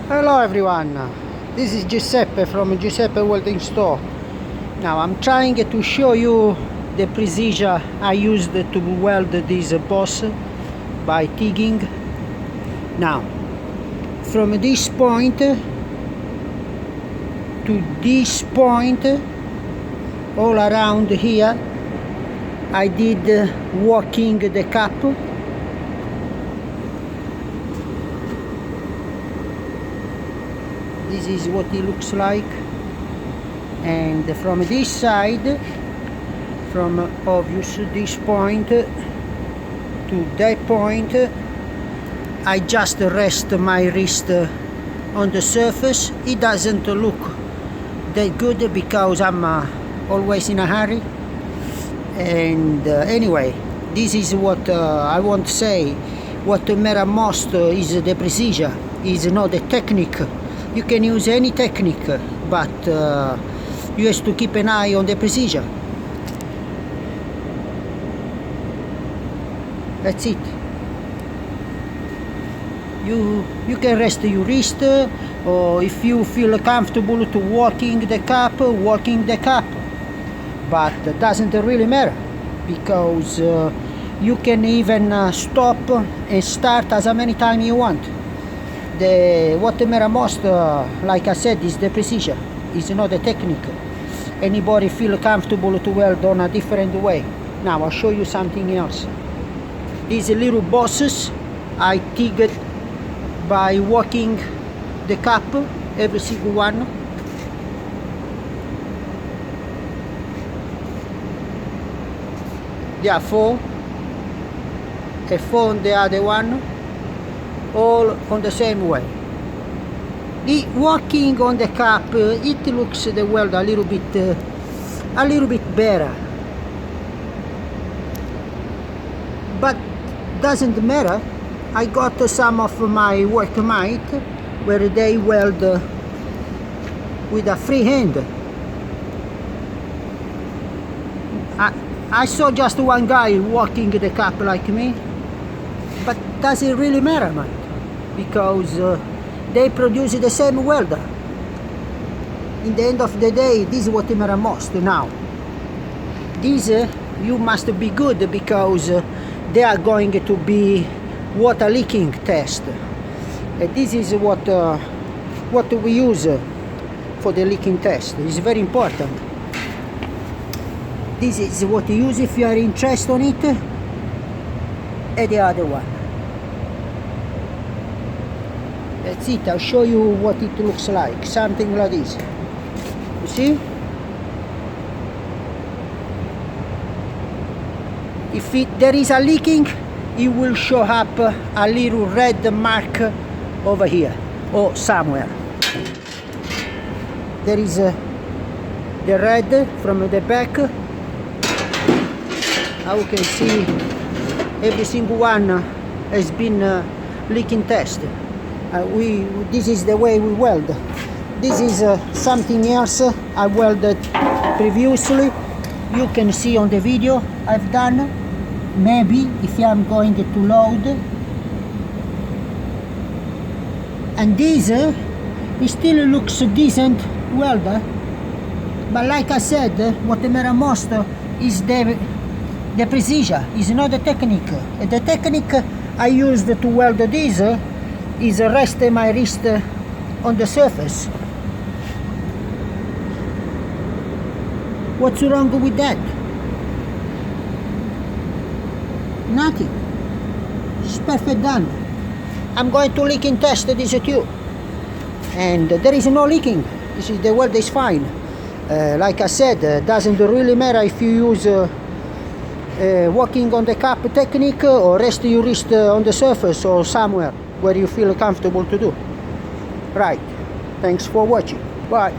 Hello everyone, this is Giuseppe from Giuseppe Welding Store. Now I'm trying to show you the procedure I used to weld this boss by TIGging. Now from this point to this point, all around here I did walking the cap. This is what it looks like, and from this side, from obvious this point to that point, I just rest my wrist on the surface. It doesn't look that good because I'm always in a hurry, and anyway, this is what I want to say. What matters most is the procedure, is not the technique. You can use any technique, but you have to keep an eye on the procedure. That's it. You can rest your wrist, or if you feel comfortable to walking the cap, but it doesn't really matter, because you can even stop and start as many times you want. What matters most, like I said, is the precision, is not the technique. Anybody feel comfortable to weld on a different way. Now I'll show you something else. These little bosses I tigged by walking the cap, every single one. There are 4, a 4 on the other one, all on the same way. The walking on the cap, it looks the weld a little bit better, but doesn't matter. I got some of my workmate where they weld with a free hand. I saw just one guy walking the cap like me, but does it really matter, man? Because they produce the same welder. In the end of the day, this is what matters most now. These you must be good because they are going to be water leaking test. This is what we use for the leaking test. It's very important. This is what you use if you are interested on it, and the other one. That's it. I'll show you what it looks like. Something like this. You see? If there is a leaking, it will show up a little red mark over here or somewhere. There is the red from the back. How you can see, every single one has been leaking test. This is the way we weld. This is something else I welded previously. You can see on the video I've done. Maybe if I'm going to load. And this it still looks decent welder. But like I said, what matters most is the precision, is not the technique. The technique I used to weld this is rest my wrist on the surface. What's wrong with that? Nothing. It's perfect done. I'm going to leaking test this tube. And there is no leaking. This is the weld is fine. Like I said, doesn't really matter if you use walking on the cap technique or rest your wrist on the surface or somewhere where you feel comfortable to do. Right. Thanks for watching. Bye.